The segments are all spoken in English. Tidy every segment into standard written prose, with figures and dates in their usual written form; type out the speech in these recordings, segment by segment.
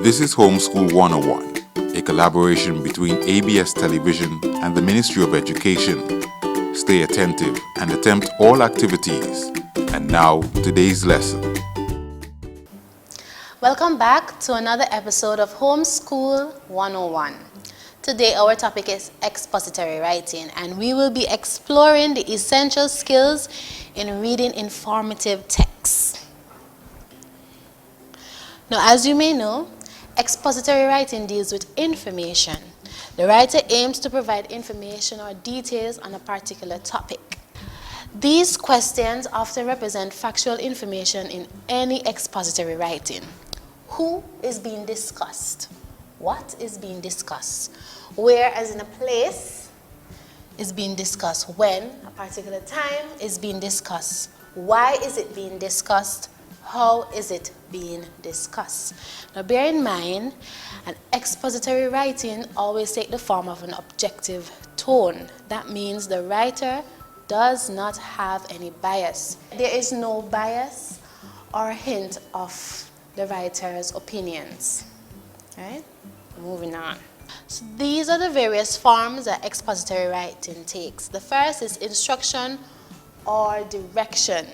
This is Homeschool 101, a collaboration between ABS Television and the Ministry of Education. Stay attentive and attempt all activities. And now, today's lesson. Welcome back to another episode of Homeschool 101. Today our topic is expository writing, and we will be exploring the essential skills in reading informative texts. Now, as you may know, expository writing deals with information. The writer aims to provide information or details on a particular topic. These questions often represent factual information in any expository writing. Who is being discussed? What is being discussed? Where, as in a place, is being discussed. When, a particular time, is being discussed. Why is it being discussed? How is it being discussed? Now bear in mind, an expository writing always takes the form of an objective tone. That means the writer does not have any bias. There is no bias or hint of the writer's opinions. Right? Moving on. So these are the various forms that expository writing takes. The first is instruction or direction.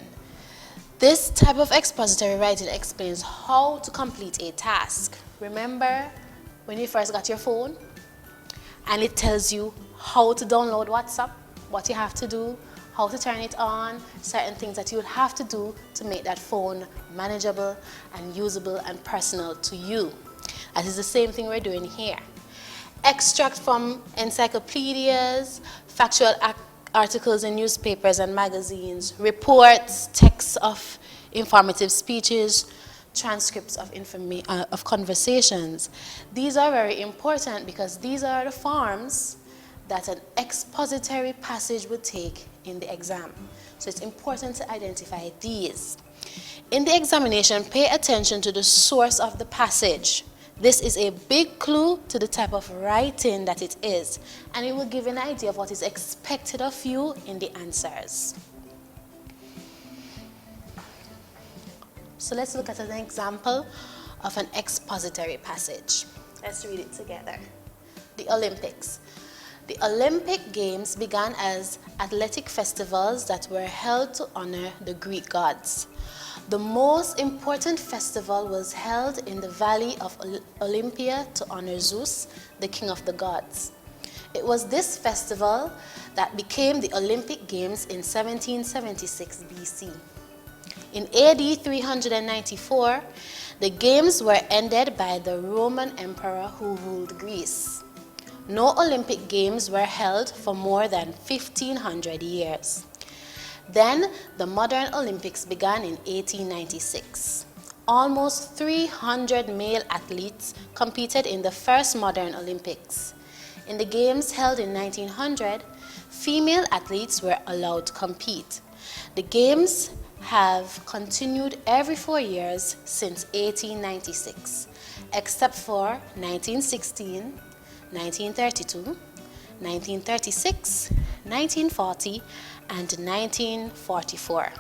This type of expository writing explains how to complete a task. Remember when you first got your phone and it tells you how to download WhatsApp, what you have to do, how to turn it on, certain things that you would have to do to make that phone manageable and usable and personal to you. That is the same thing we're doing here. Extract from encyclopedias, factual articles in newspapers and magazines, reports, texts of informative speeches, transcripts of conversations. These are very important because these are the forms that an expository passage would take in the exam. So it's important to identify these. In the examination, pay attention to the source of the passage. This is a big clue to the type of writing that it is, and it will give an idea of what is expected of you in the answers. So let's look at an example of an expository passage. Let's read it together. The Olympics. The Olympic Games began as athletic festivals that were held to honor the Greek gods. The most important festival was held in the valley of Olympia to honor Zeus, the king of the gods. It was this festival that became the Olympic Games in 1776 BC. In AD 394, the games were ended by the Roman emperor who ruled Greece. No Olympic Games were held for more than 1,500 years. Then, the modern Olympics began in 1896. Almost 300 male athletes competed in the first modern Olympics. In the Games held in 1900, female athletes were allowed to compete. The Games have continued every 4 years since 1896, except for 1916, 1932, 1936, 1940, and 1944.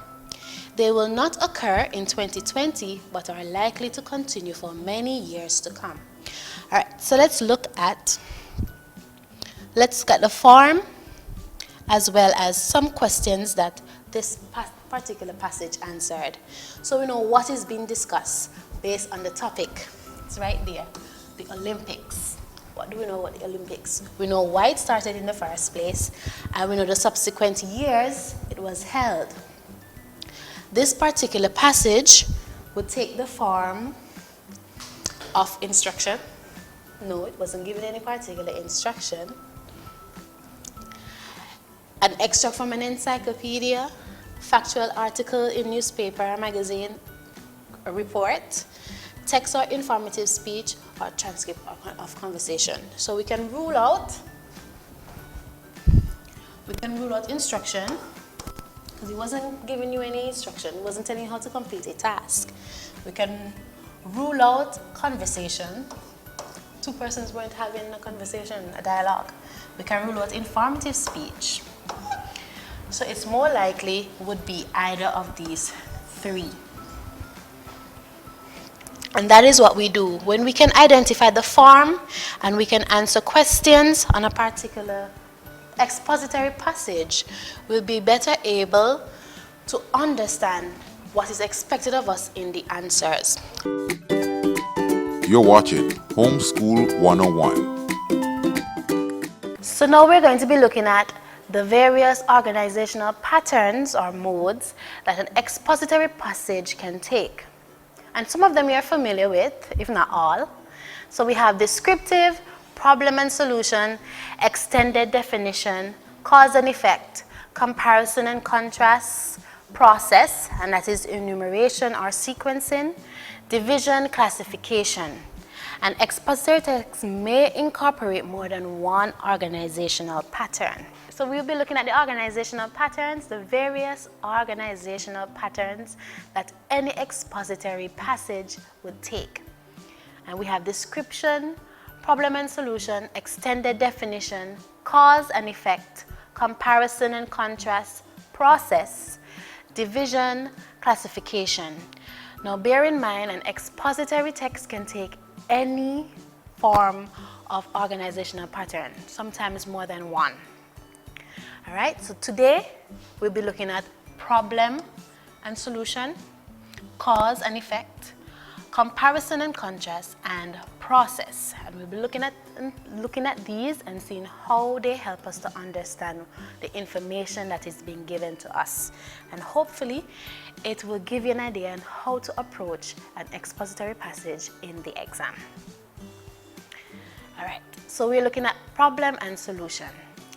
They will not occur in 2020, but are likely to continue for many years to come. All right, so let's look at the form as well as some questions that this particular passage answered. So we know what is being discussed based on the topic. It's right there, the Olympics. What do we know about the Olympics? We know why it started in the first place, and we know the subsequent years it was held. This particular passage would take the form of instruction. No, it wasn't given any particular instruction. An extract from an encyclopedia, factual article in newspaper or magazine, a report, text or informative speech, or transcript of conversation. So we can rule out instruction because he wasn't giving you any instruction. He wasn't telling you how to complete a task. We can rule out conversation. Two persons weren't having a conversation, a dialogue. We can rule out informative speech. So it's more likely would be either of these three. And that is what we do. When we can identify the form and we can answer questions on a particular expository passage, we'll be better able to understand what is expected of us in the answers. You're watching Homeschool 101. So now we're going to be looking at the various organizational patterns or modes that an expository passage can take. And some of them you're familiar with, if not all. So we have descriptive, problem and solution, extended definition, cause and effect, comparison and contrast, process, and that is enumeration or sequencing, division, classification. And expository texts may incorporate more than one organizational pattern. So we'll be looking at the organizational patterns, the various organizational patterns that any expository passage would take. And we have description, problem and solution, extended definition, cause and effect, comparison and contrast, process, division, classification. Now bear in mind, an expository text can take any form of organizational pattern, sometimes more than one. All right, so today we'll be looking at problem and solution, cause and effect, comparison and contrast, and process. And we'll be looking at these and seeing how they help us to understand the information that is being given to us. And hopefully it will give you an idea on how to approach an expository passage in the exam. All right, so we're looking at problem and solution.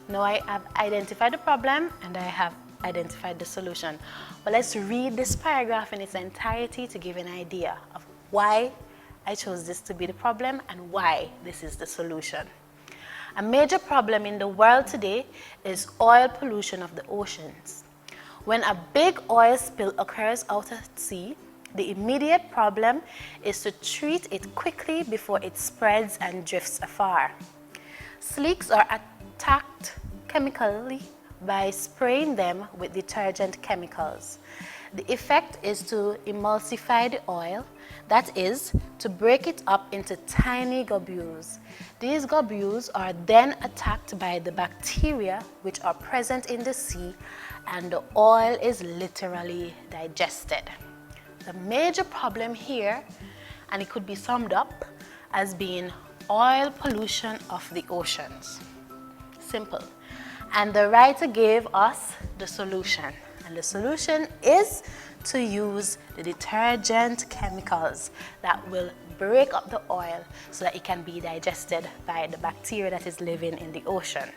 Now I have identified the problem and I have identified the solution. But let's read this paragraph in its entirety to give an idea of why I chose this to be the problem and why this is the solution. A major problem in the world today is oil pollution of the oceans. When a big oil spill occurs out at sea, the immediate problem is to treat it quickly before it spreads and drifts afar. Sleeks are attacked chemically by spraying them with detergent chemicals. The effect is to emulsify the oil, that is, to break it up into tiny globules. These globules are then attacked by the bacteria which are present in the sea, and the oil is literally digested. The major problem here, and it could be summed up as being oil pollution of the oceans. Simple. And the writer gave us the solution. And the solution is to use the detergent chemicals that will break up the oil so that it can be digested by the bacteria that is living in the ocean.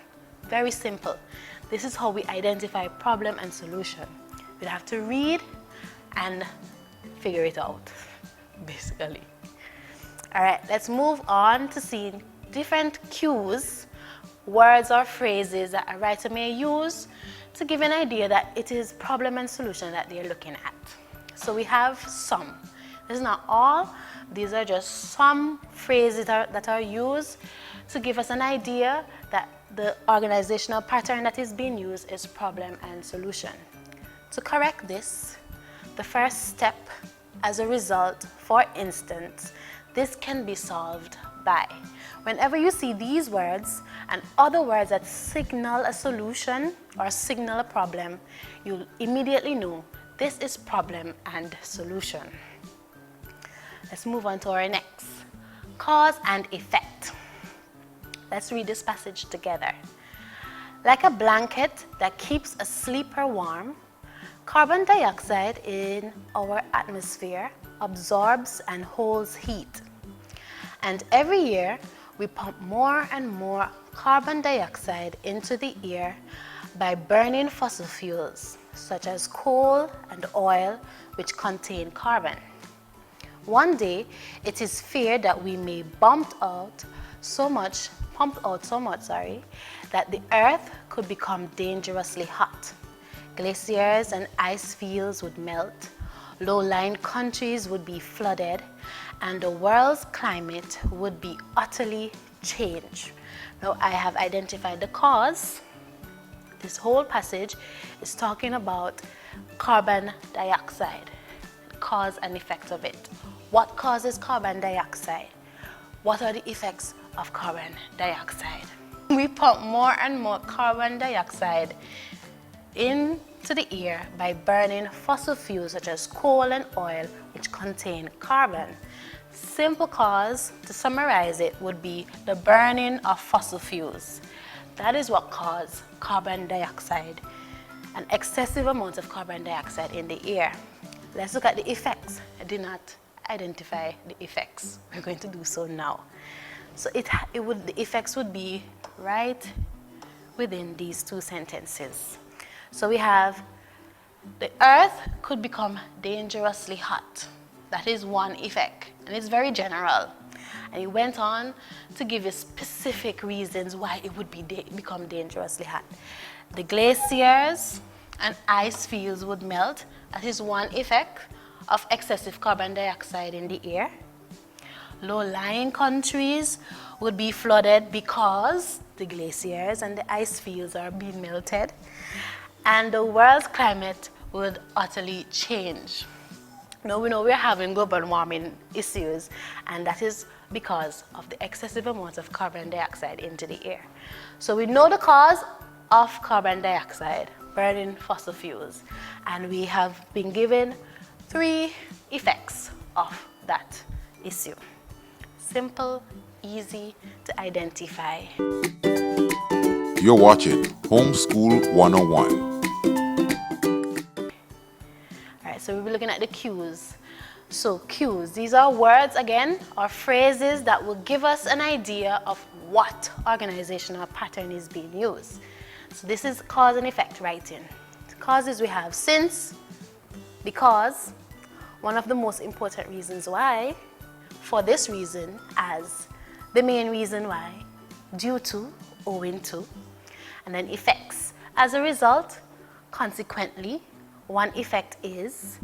Very simple. This is how we identify problem and solution. We'll have to read and figure it out, basically. All right, let's move on to seeing different cues, words or phrases that a writer may use to give an idea that it is problem and solution that they're looking at. So we have some. This is not all. These are just some phrases that are used to give us an idea that the organizational pattern that is being used is problem and solution. To correct this, the first step as a result, for instance, this can be solved by, whenever you see these words and other words that signal a solution or signal a problem, you'll immediately know this is problem and solution. Let's move on to our next. Cause and effect. Let's read this passage together. Like a blanket that keeps a sleeper warm, carbon dioxide in our atmosphere absorbs and holds heat. And every year, we pump more and more carbon dioxide into the air by burning fossil fuels, such as coal and oil, which contain carbon. One day, it is feared that we may pump out so much, that the Earth could become dangerously hot. Glaciers and ice fields would melt, low-lying countries would be flooded, and the world's climate would be utterly changed. Now, I have identified the cause. This whole passage is talking about carbon dioxide, cause and effect of it. What causes carbon dioxide? What are the effects of carbon dioxide? We pump more and more carbon dioxide into the air by burning fossil fuels such as coal and oil, which contain carbon. Simple cause, to summarize it, would be the burning of fossil fuels. That is what causes carbon dioxide, an excessive amount of carbon dioxide in the air. Let's look at the effects. I did not identify the effects. We're going to do so now. So the effects would be right within these two sentences. So we have the earth could become dangerously hot. That is one effect, and it's very general. And he went on to give you specific reasons why it would become dangerously hot. The glaciers and ice fields would melt. That is one effect of excessive carbon dioxide in the air. Low-lying countries would be flooded because the glaciers and the ice fields are being melted. And the world's climate would utterly change. Now we know we're having global warming issues, and that is because of the excessive amount of carbon dioxide into the air. So we know the cause of carbon dioxide, burning fossil fuels, and we have been given 3 effects of that issue. Simple, easy to identify. You're watching Homeschool 101. So we'll be looking at the cues. So cues, these are words again, or phrases that will give us an idea of what organizational pattern is being used. So this is cause and effect writing. The causes we have since, because, one of the most important reasons why, for this reason, as, the main reason why, due to, owing to, and then effects. As a result, consequently, one effect is,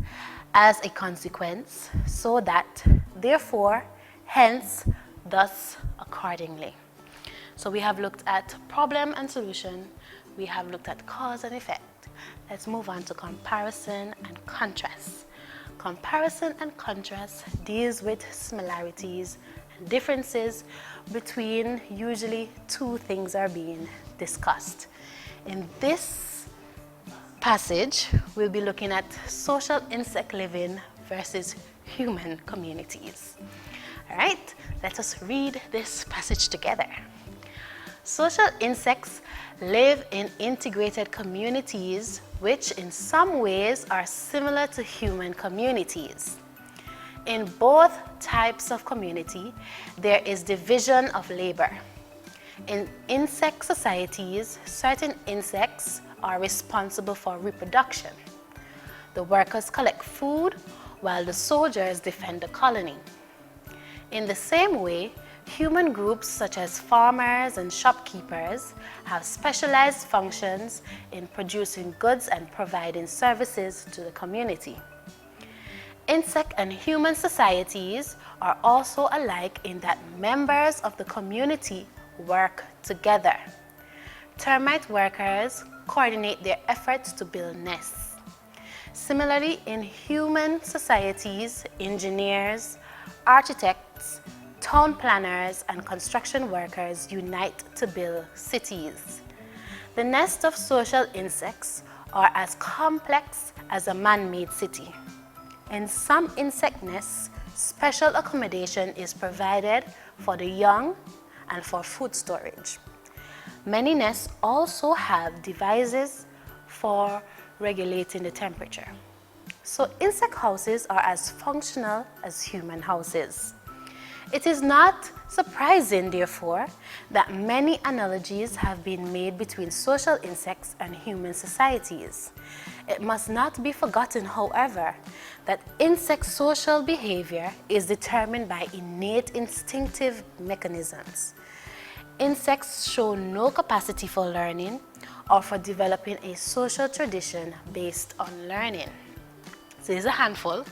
as a consequence, so that, therefore, hence, thus, accordingly. So we have looked at problem and solution. We have looked at cause and effect. Let's move on to comparison and contrast. Comparison and contrast deals with similarities and differences between usually 2 things are being discussed. In this passage, we'll be looking at social insect living versus human communities. All right, let us read this passage together. Social insects live in integrated communities which in some ways are similar to human communities. In both types of community, there is division of labor. In insect societies, certain insects are responsible for reproduction. The workers collect food while the soldiers defend the colony. In the same way, human groups such as farmers and shopkeepers have specialized functions in producing goods and providing services to the community. Insect and human societies are also alike in that members of the community work together. Termite workers coordinate their efforts to build nests. Similarly, in human societies, engineers, architects, town planners, and construction workers unite to build cities. The nests of social insects are as complex as a man-made city. In some insect nests, special accommodation is provided for the young and for food storage. Many nests also have devices for regulating the temperature. So insect houses are as functional as human houses. It is not surprising, therefore, that many analogies have been made between social insects and human societies. It must not be forgotten, however, that insect social behavior is determined by innate instinctive mechanisms. Insects show no capacity for learning or for developing a social tradition based on learning. So there's a handful,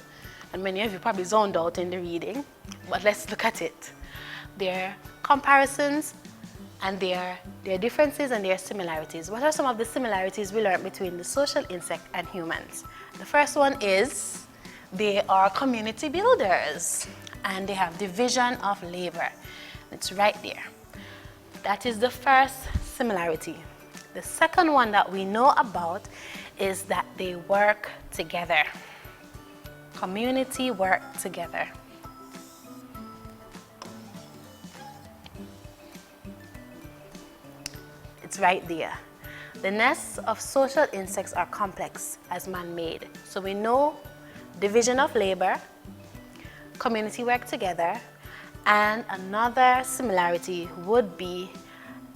and many of you probably zoned out in the reading, but let's look at it. There are comparisons, and there are differences and there are similarities. What are some of the similarities we learned between the social insect and humans? The first one is They are community builders and they have division of labor. It's right there. That is the first similarity. The second one that we know about is that they work together. Community work together. It's right there. The nests of social insects are complex as man-made. So we know division of labor, community work together, and another similarity would be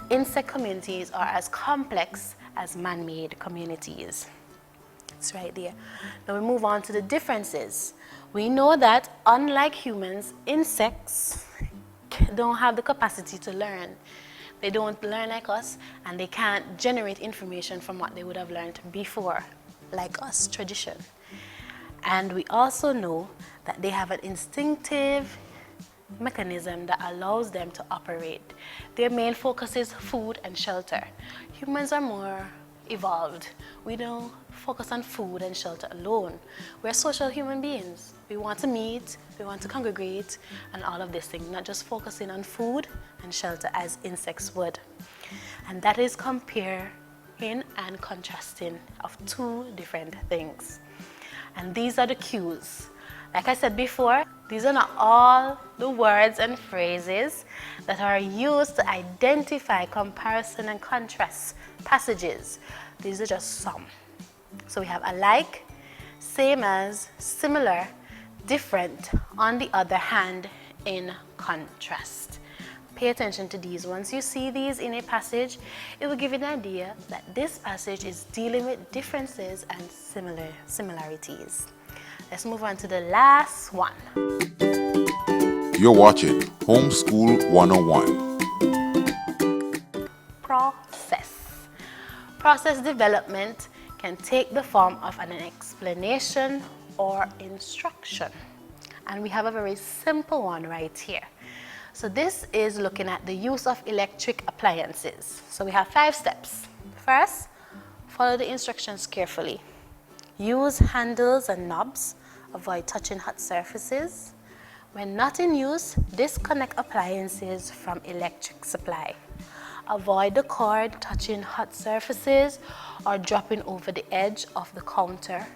insect communities are as complex as man-made communities. It's right there. Now we move on to the differences. We know that unlike humans, insects don't have the capacity to learn. They don't learn like us, and they can't generate information from what they would have learned before, like us, tradition. And we also know that they have an instinctive mechanism that allows them to operate. Their main focus is food and shelter. Humans are more evolved. We don't focus on food and shelter alone. We're social human beings. We want to meet, we want to congregate, and all of these things, not just focusing on food and shelter as insects would. And that is comparing and contrasting of two different things. And these are the cues. Like I said before, these are not all the words and phrases that are used to identify comparison and contrast passages. These are just some. So we have alike, same as, similar, different, on the other hand, in contrast. Pay attention to these. Once you see these in a passage, it will give you an idea that this passage is dealing with differences and similarities. Let's move on to the last one. You're watching Homeschool 101. Process. Process development can take the form of an explanation or instruction. And we have a very simple one right here. So this is looking at the use of electric appliances. So we have 5 steps. First, follow the instructions carefully. Use handles and knobs. Avoid touching hot surfaces. When not in use, disconnect appliances from electric supply. Avoid the cord touching hot surfaces or dropping over the edge of the counter.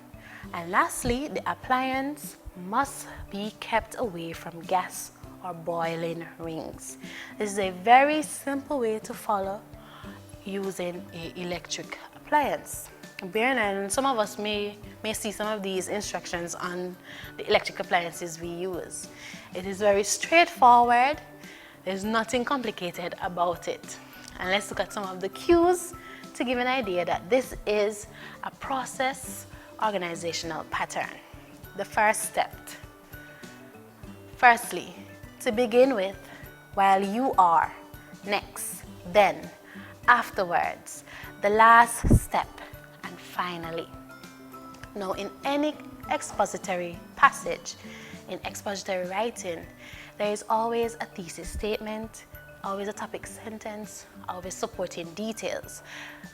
And lastly, the appliance must be kept away from gas or boiling rings. This is a very simple way to follow using an electric appliance. Bear in mind, some of us may see some of these instructions on the electric appliances we use. It is very straightforward. There's nothing complicated about it. And let's look at some of the cues to give an idea that this is a process organizational pattern. The first step. Firstly, to begin with, while you are, next, then, afterwards, the last step, and finally. Now, in any expository passage, in expository writing, there is always a thesis statement, always a topic sentence, always supporting details.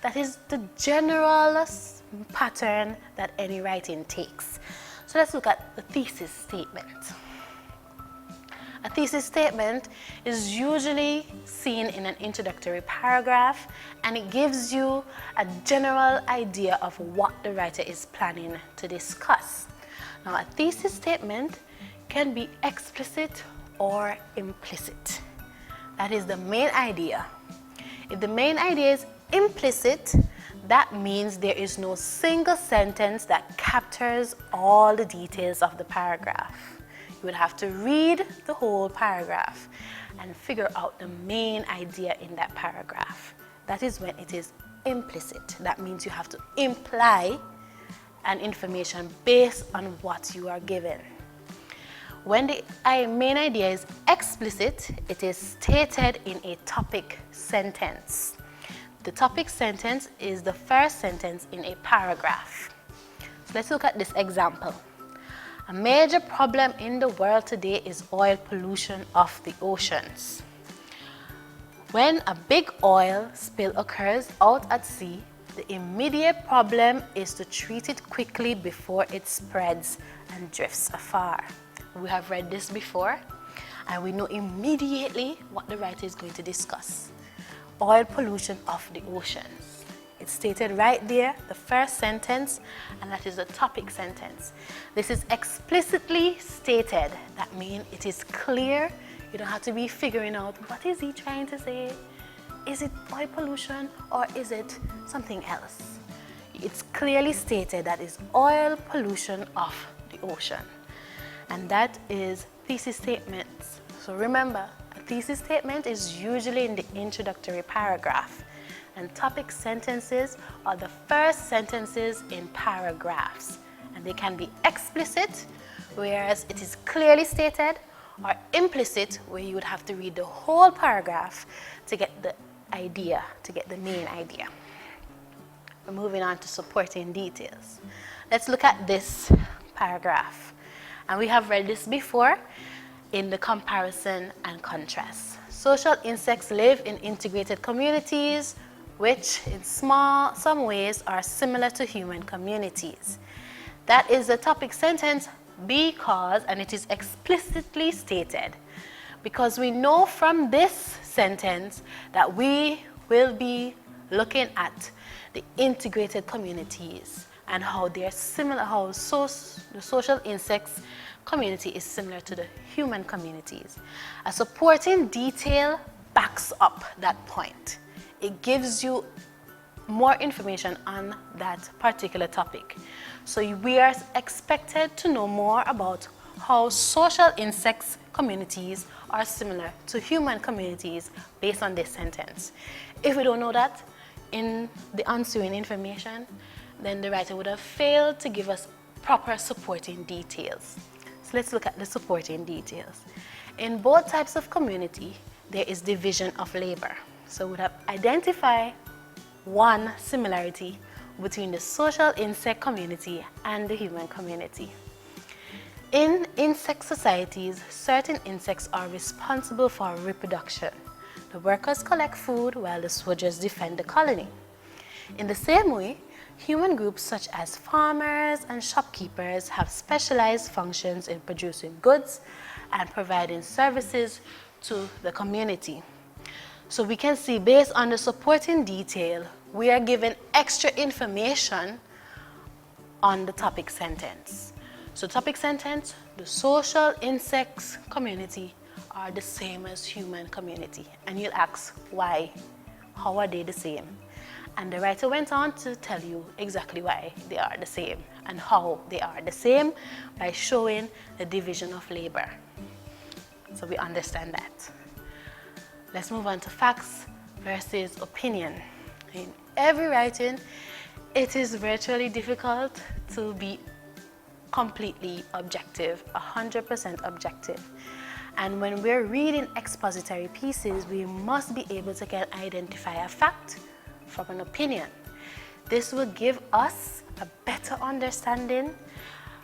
That is the general pattern that any writing takes. So let's look at the thesis statement. A thesis statement is usually seen in an introductory paragraph, and it gives you a general idea of what the writer is planning to discuss. Now, a thesis statement can be explicit or implicit. That is the main idea. If the main idea is implicit, that means there is no single sentence that captures all the details of the paragraph. You would have to read the whole paragraph and figure out the main idea in that paragraph. That is when it is implicit. That means you have to imply an information based on what you are given. When the main idea is explicit, it is stated in a topic sentence. The topic sentence is the first sentence in a paragraph. So let's look at this example. A major problem in the world today is oil pollution of the oceans. When a big oil spill occurs out at sea, The immediate problem is to treat it quickly before it spreads and drifts afar. We have read this before, and we know immediately what the writer is going to discuss. Oil pollution of the oceans. It's stated right there, the first sentence, and that is the topic sentence. This is explicitly stated. That means it is clear. You don't have to be figuring out what is he trying to say. Is it oil pollution or is it something else? It's clearly stated that it's oil pollution of the ocean. And that is thesis statements. So remember, a thesis statement is usually in the introductory paragraph. And topic sentences are the first sentences in paragraphs. And they can be explicit, whereas it is clearly stated, or implicit, where you would have to read the whole paragraph to get the idea, to get the main idea. We're moving on to supporting details. Let's look at this paragraph. And we have read this before in the comparison and contrast. Social insects live in integrated communities, which in some ways are similar to human communities. That is the topic sentence because, and it is explicitly stated, because we know from this sentence that we will be looking at the integrated communities and how they are similar, how the social insects community is similar to the human communities. A supporting detail backs up that point. It gives you more information on that particular topic. So we are expected to know more about how social insects communities are similar to human communities based on this sentence. If we don't know that in the ensuing information, then the writer would have failed to give us proper supporting details. So let's look at the supporting details. In both types of community, there is division of labor. So we would have identified one similarity between the social insect community and the human community. In insect societies, certain insects are responsible for reproduction. The workers collect food while the soldiers defend the colony. In the same way, human groups such as farmers and shopkeepers have specialized functions in producing goods and providing services to the community. So we can see, based on the supporting detail, we are given extra information on the topic sentence. So topic sentence, the social insects community are the same as human community. And you'll ask, why? How are they the same? And the writer went on to tell you exactly why they are the same and how they are the same by showing the division of labor. So we understand that. Let's move on to facts versus opinion. In every writing, it is virtually difficult to be completely objective, 100% objective. And when we're reading expository pieces, we must be able to identify a fact from an opinion. This will give us a better understanding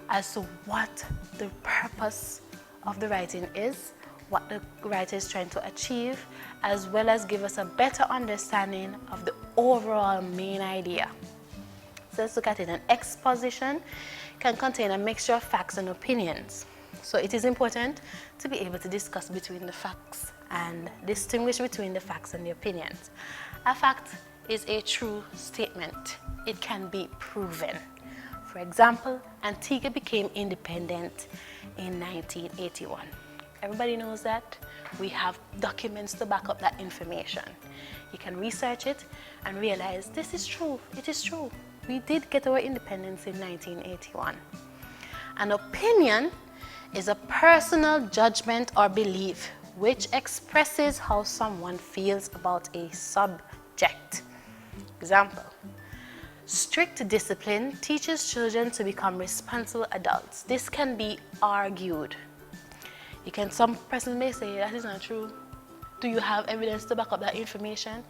as to what the purpose of the writing is, what the writer is trying to achieve, as well as give us a better understanding of the overall main idea. So let's look at it. An exposition can contain a mixture of facts and opinions. So it is important to be able to discuss between the facts and distinguish between the facts and the opinions. A fact is a true statement. It can be proven. For example, Antigua became independent in 1981. Everybody knows that. We have documents to back up that information. You can research it and realize this is true. It is true. We did get our independence in 1981. An opinion is a personal judgment or belief which expresses how someone feels about a subject. Example, strict discipline teaches children to become responsible adults. This can be argued. Some person may say that is not true. Do you have evidence to back up that information?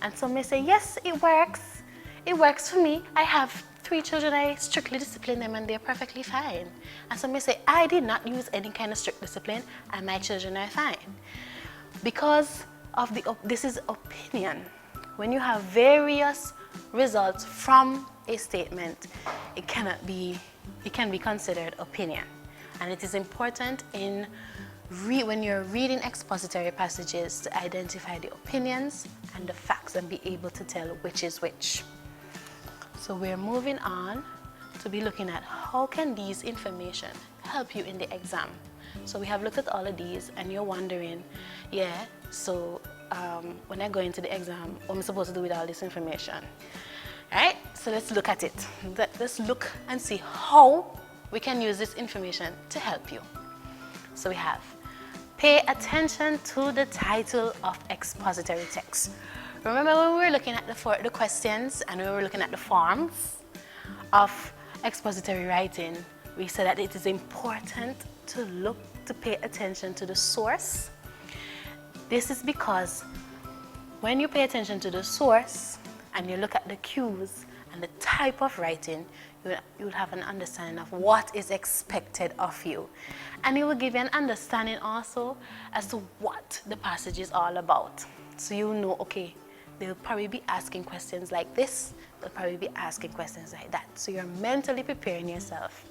And some may say, yes, it works. It works for me. I have 3 children, I strictly discipline them and they're perfectly fine. And some may say, I did not use any kind of strict discipline and my children are fine. Because of this is opinion. When you have various results from a statement, it can be considered opinion. And it is important when you're reading expository passages to identify the opinions and the facts and be able to tell which is which. So we're moving on to be looking at how can these information help you in the exam. So we have looked at all of these and you're wondering, when I go into the exam, what am I supposed to do with all this information? Alright, so let's look at it. Let's look and see how we can use this information to help you. So we have, pay attention to the title of expository text. Remember when we were looking at the questions and we were looking at the forms of expository writing, we said that it is important to pay attention to the source. This is because when you pay attention to the source and you look at the cues and the type of writing, you will have an understanding of what is expected of you. And it will give you an understanding also as to what the passage is all about. So you know, okay, they'll probably be asking questions like this, they'll probably be asking questions like that. So you're mentally preparing yourself.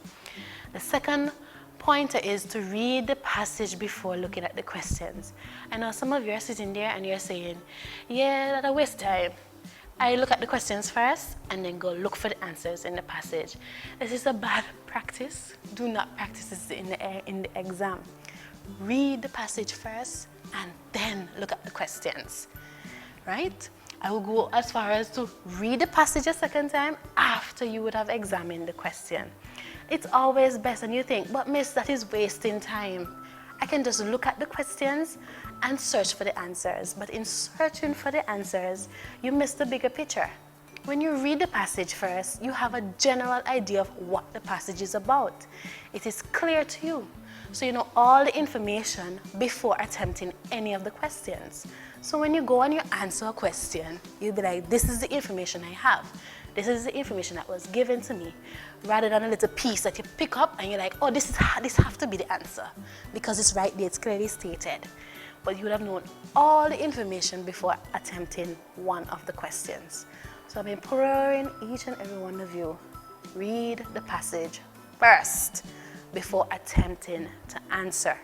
The second pointer is to read the passage before looking at the questions. I know some of you are sitting there and you're saying, yeah, that's a waste of time. I look at the questions first and then go look for the answers in the passage. This is a bad practice. Do not practice this in the exam. Read the passage first and then look at the questions, right? I will go as far as to read the passage a second time after you would have examined the question. It's always best, and you think, but miss, that is wasting time. I can just look at the questions and search for the answers. But in searching for the answers, you miss the bigger picture. When you read the passage first, you have a general idea of what the passage is about. It is clear to you. So you know all the information before attempting any of the questions. So when you go and you answer a question, you'll be like, this is the information I have. This is the information that was given to me, rather than a little piece that you pick up and you're like, oh, this have to be the answer because it's right there, it's clearly stated. But you would have known all the information before attempting one of the questions. So I'm imploring each and every one of you, read the passage first before attempting to answer.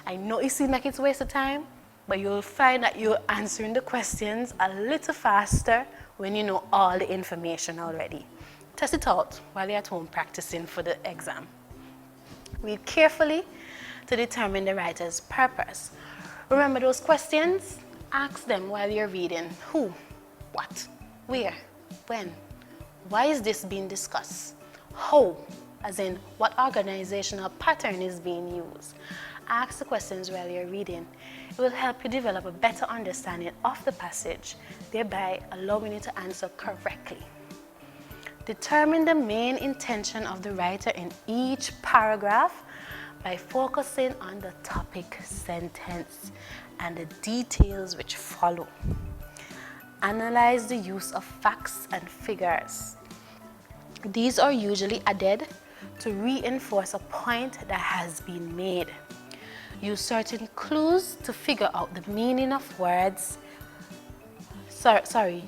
I know it seems like it's a waste of time, but you'll find that you're answering the questions a little faster when you know all the information already. Test it out while you're at home practicing for the exam. Read carefully to determine the writer's purpose. Remember those questions? Ask them while you're reading. Who? What? Where? When? Why is this being discussed? How? As in, what organizational pattern is being used? Ask the questions while you're reading. It will help you develop a better understanding of the passage, thereby allowing you to answer correctly. Determine the main intention of the writer in each paragraph by focusing on the topic sentence and the details which follow. Analyze the use of facts and figures. These are usually added to reinforce a point that has been made. Use certain clues to figure out the meaning of words.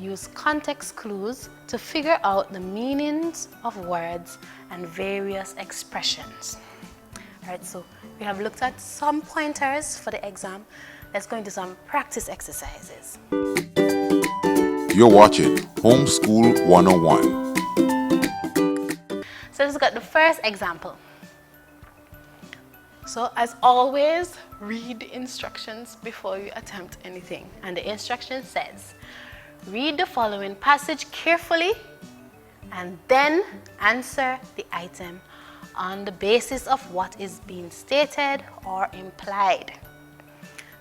Use context clues to figure out the meanings of words and various expressions. Alright, so we have looked at some pointers for the exam. Let's go into some practice exercises. You're watching Homeschool 101. So let's look at the first example. So as always, read the instructions before you attempt anything. And the instruction says, read the following passage carefully and then answer the item on the basis of what is being stated or implied.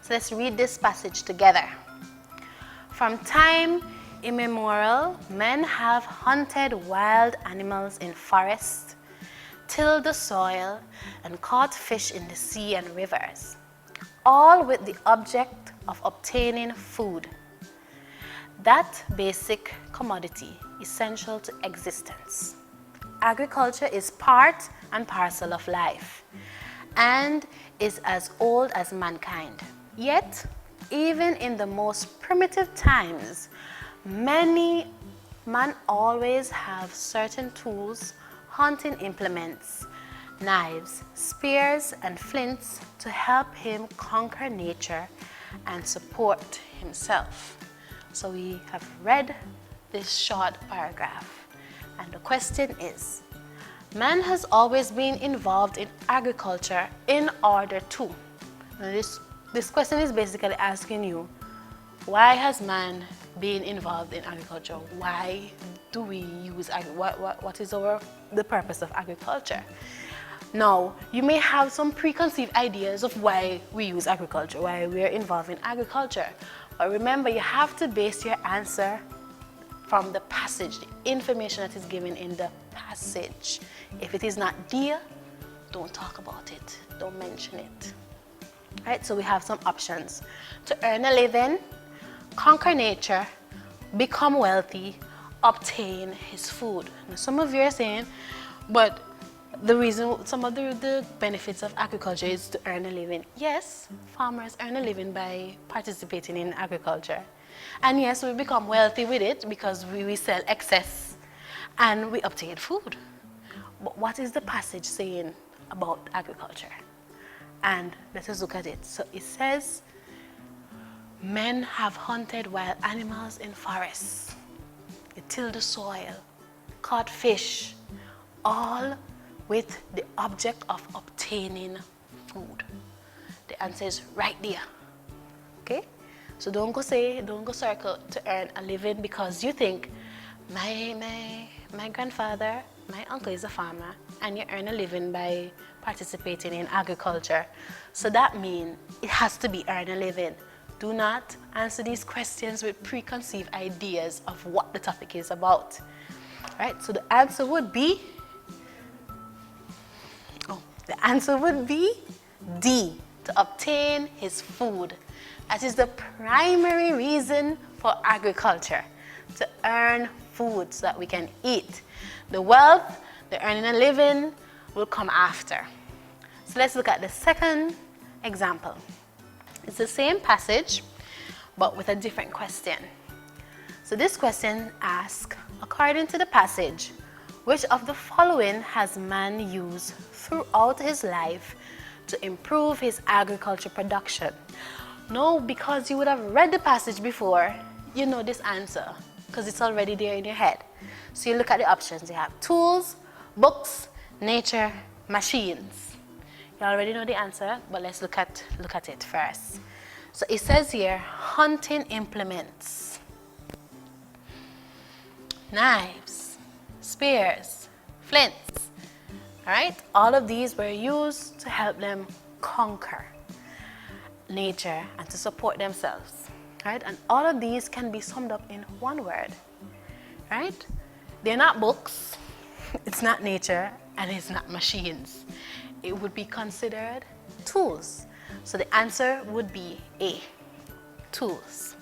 So let's read this passage together. From time immemorial, men have hunted wild animals in forests, tilled the soil, and caught fish in the sea and rivers, all with the object of obtaining food. That basic commodity essential to existence. Agriculture is part and parcel of life and is as old as mankind. Yet, even in the most primitive times, many man always have certain tools, hunting implements, knives, spears, and flints to help him conquer nature and support himself. So we have read this short paragraph, and the question is, man has always been involved in agriculture in order to. Now this question is basically asking you, why has man been involved in agriculture? Why do we use what is the purpose of agriculture? Now, you may have some preconceived ideas of why we use agriculture, why we are involved in agriculture. But remember, you have to base your answer from the passage, the information that is given in the passage. If it is not there, don't talk about it, don't mention it. Right, so we have some options. To earn a living, conquer nature, become wealthy, obtain his food. Now, some of you are saying, but the reason, some of the benefits of agriculture is to earn a living. Yes, farmers earn a living by participating in agriculture. And yes, we become wealthy with it because we sell excess and we obtain food. But what is the passage saying about agriculture? And let us look at it. So it says, men have hunted wild animals in forests, they tilled the soil, caught fish, all with the object of obtaining food. The answer is right there. Okay? So don't go circle to earn a living because you think my grandfather, my uncle is a farmer, and you earn a living by participating in agriculture. So that means it has to be earn a living. Do not answer these questions with preconceived ideas of what the topic is about. Right? So the answer would be D, to obtain his food. That is the primary reason for agriculture, to earn food so that we can eat. The wealth, the earning a living will come after. So let's look at the second example. It's the same passage, but with a different question. So this question asks, according to the passage, which of the following has man used throughout his life to improve his agriculture production? No, because you would have read the passage before, you know this answer, because it's already there in your head. So you look at the options. You have tools, books, nature, machines. You already know the answer, but let's look at it first. So it says here, hunting implements, knives, spears, flints. All right, all of these were used to help them conquer nature and to support themselves. Right, and all of these can be summed up in one word. Right, they're not books, it's not nature, and it's not machines. It would be considered tools. So the answer would be A, tools.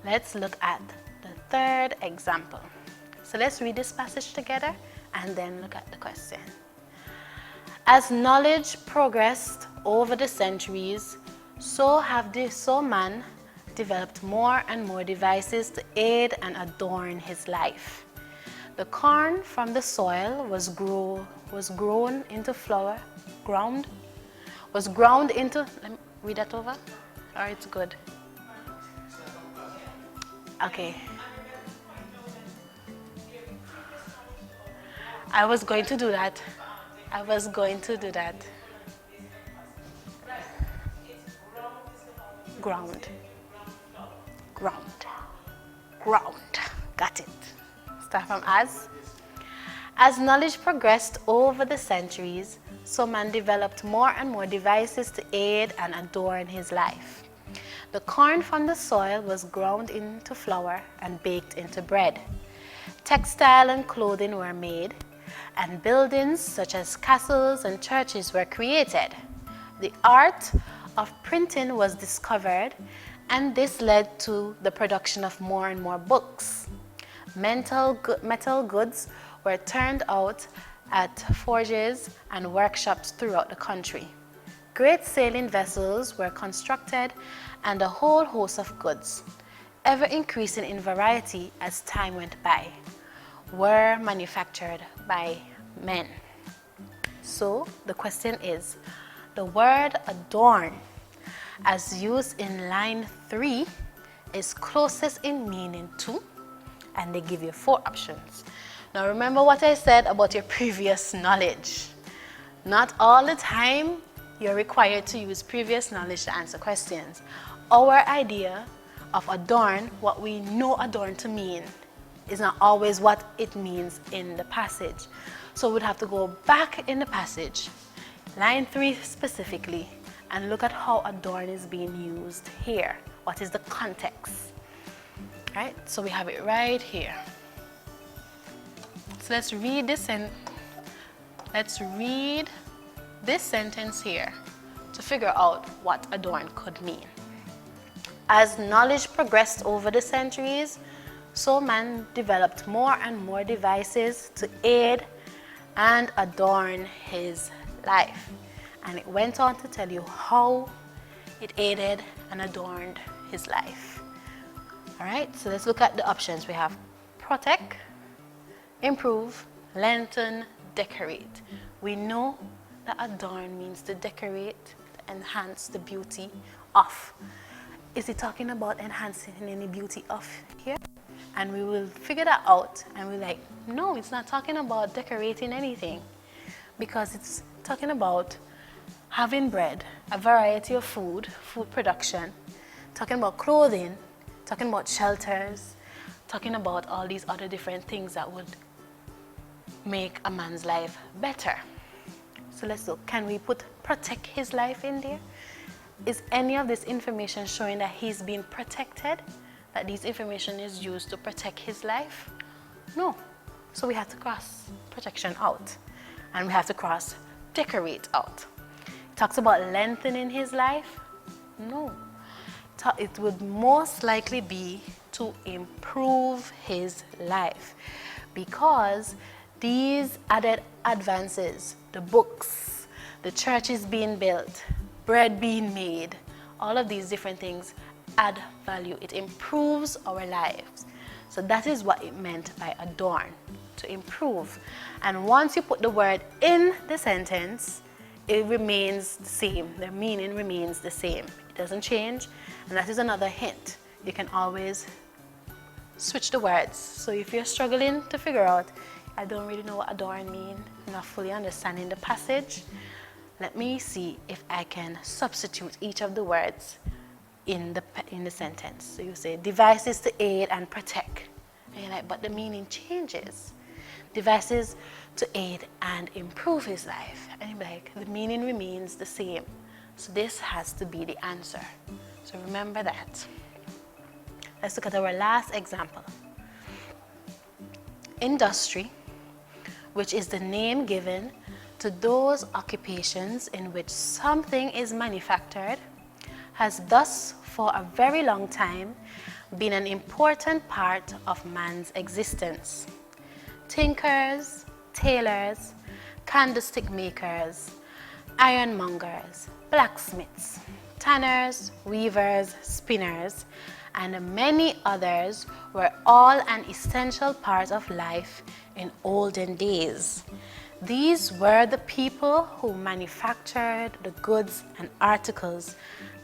Let's look at the third example. So let's read this passage together and then look at the question. As knowledge progressed over the centuries, so man developed more and more devices to aid and adorn his life. The corn from the soil was grown into flour, ground into, let me read that over, or it's good. Okay. I was going to do that. Ground. Got it. Start from as. As knowledge progressed over the centuries, so man developed more and more devices to aid and adorn his life. The corn from the soil was ground into flour and baked into bread. Textile and clothing were made, and buildings such as castles and churches were created. The art of printing was discovered, and this led to the production of more and more books. Metal goods were turned out at forges and workshops throughout the country. Great sailing vessels were constructed, and a whole host of goods. ever increasing in variety as time went by, were manufactured by men. So the question is, the word adorn, as used in line 3, is closest in meaning to, and they give you 4 options. Now remember what I said about your previous knowledge. Not all the time you're required to use previous knowledge to answer questions. Our idea of adorn, what we know adorn to mean, is not always what it means in the passage. So we'd have to go back in the passage, line 3 specifically, and look at how adorn is being used here. What is the context? Right? So we have it right here. So let's read this sentence here to figure out what adorn could mean. As knowledge progressed over the centuries, so man developed more and more devices to aid and adorn his life. And it went on to tell you how it aided and adorned his life. All right, so let's look at the options. We have protect, improve, lengthen, decorate. We know that adorn means to decorate, to enhance the beauty of. Is it talking about enhancing any beauty of here? And we will figure that out, and we're like, no, it's not talking about decorating anything, because it's talking about having bread, a variety of food production, talking about clothing, talking about shelters, talking about all these other different things that would make a man's life better. So let's look, can we put protect his life in there? Is any of this information showing that he's being protected? That this information is used to protect his life? No. So we have to cross protection out, and we have to cross decorate out. It talks about lengthening his life? No. It would most likely be to improve his life, because these added advances, the books, the churches being built, bread being made, all of these different things add value. It improves our lives. So that is what it meant by adorn, to improve. And once you put the word in the sentence, it remains the same. The meaning remains the same. It doesn't change. And that is another hint. You can always switch the words. So if you're struggling to figure out, I don't really know what adorn means, I'm not fully understanding the passage, let me see if I can substitute each of the words in the sentence. So you say devices to aid and protect. And you're like, but the meaning changes. Devices to aid and improve his life. And you're like, the meaning remains the same. So this has to be the answer. So remember that. Let's look at our last example. Industry, which is the name given to those occupations in which something is manufactured, has thus for a very long time been an important part of man's existence. Tinkers, tailors, candlestick makers, ironmongers, blacksmiths, tanners, weavers, spinners, and many others were all an essential part of life in olden days. These were the people who manufactured the goods and articles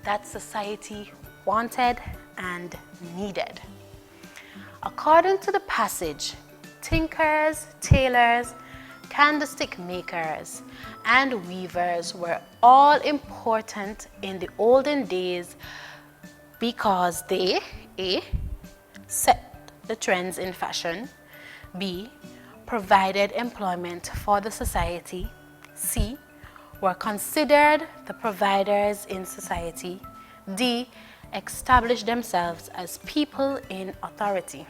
that society wanted and needed. According to the passage, tinkers, tailors, candlestick makers, and weavers were all important in the olden days because they, A, set the trends in fashion, B, provided employment for the society, C, were considered the providers in society, D, established themselves as people in authority.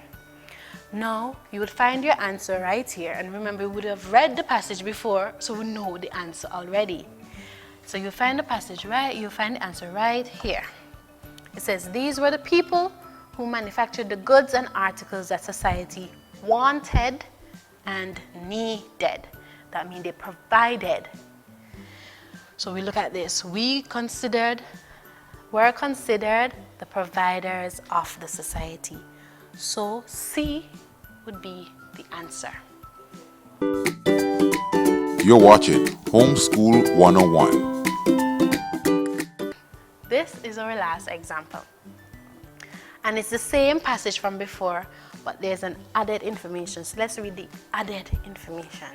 Now, you would find your answer right here. And remember, we would have read the passage before, so we know the answer already. So you'll find the passage right, you'll find the answer right here. It says, these were the people who manufactured the goods and articles that society wanted and needed. That means they provided. So we look at this. Were considered the providers of the society. So C would be the answer. You're watching Homeschool 101. This is our last example. And it's the same passage from before, but there's an added information. So let's read the added information.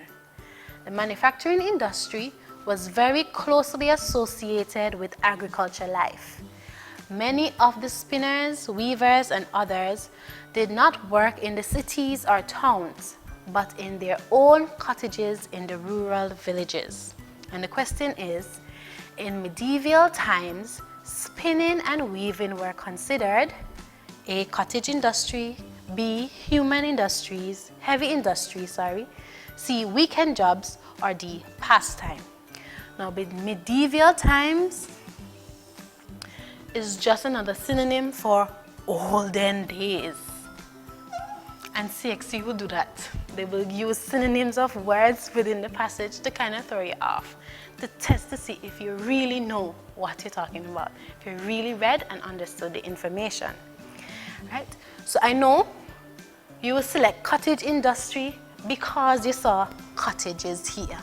The manufacturing industry was very closely associated with agriculture life. Many of the spinners, weavers, and others did not work in the cities or towns, but in their own cottages in the rural villages. And the question is, in medieval times, spinning and weaving were considered A, cottage industry, B, human industries, heavy industry, C, weekend jobs, or D, pastime. Now, medieval times is just another synonym for olden days. And CXC will do that. They will use synonyms of words within the passage to kind of throw you off, to test to see if you really know what you're talking about, if you really read and understood the information. Right? So I know you will select cottage industry because you saw cottages here.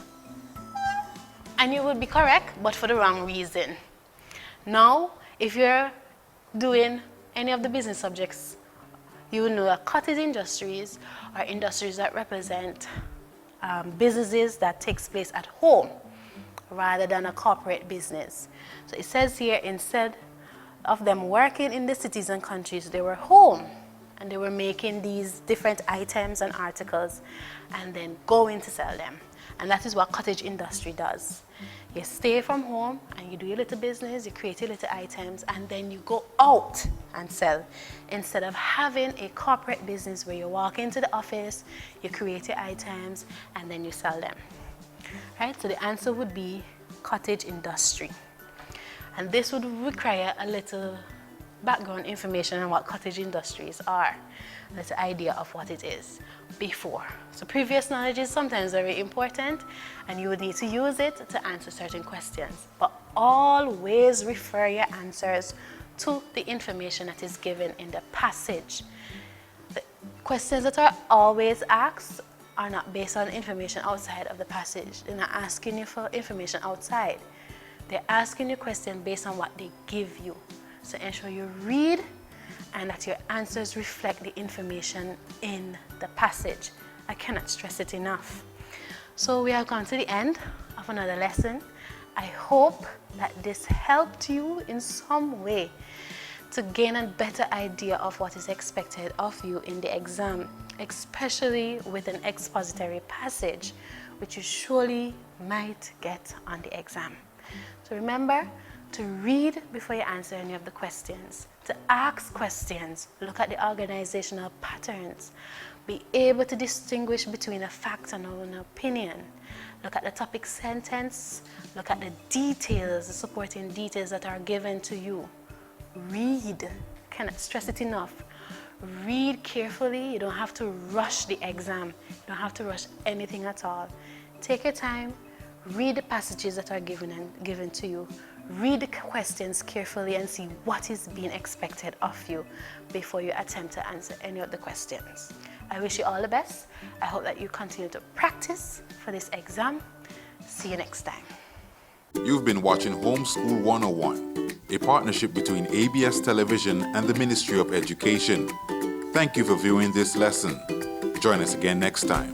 And you would be correct, but for the wrong reason. Now, if you're doing any of the business subjects, you will know that cottage industries are industries that represent businesses that takes place at home rather than a corporate business. So it says here, instead of them working in the cities and countries, they were home and they were making these different items and articles and then going to sell them. And that is what cottage industry does. You stay from home and you do your little business, you create your little items, and then you go out and sell. Instead of having a corporate business where you walk into the office, you create your items, and then you sell them. Right? So the answer would be cottage industry. And this would require a little background information on what cottage industries are, a little idea of what it is before. So previous knowledge is sometimes very important and you would need to use it to answer certain questions. But always refer your answers to the information that is given in the passage. The questions that are always asked are not based on information outside of the passage. They're not asking you for information outside. They're asking you questions based on what they give you. So ensure you read and that your answers reflect the information in the passage. I cannot stress it enough. So we have come to the end of another lesson. I hope that this helped you in some way to gain a better idea of what is expected of you in the exam, especially with an expository passage, which you surely might get on the exam. So remember to read before you answer any of the questions, to ask questions, look at the organizational patterns, be able to distinguish between a fact and an opinion, look at the topic sentence, look at the details, the supporting details that are given to you. Read, cannot stress it enough. Read carefully. You don't have to rush the exam. You don't have to rush anything at all. Take your time, read the passages that are given to you. Read the questions carefully and see what is being expected of you before you attempt to answer any of the questions. I wish you all the best. I hope that you continue to practice for this exam. See you next time. You've been watching Homeschool 101, a partnership between ABS Television and the Ministry of Education. Thank you for viewing this lesson. Join us again next time.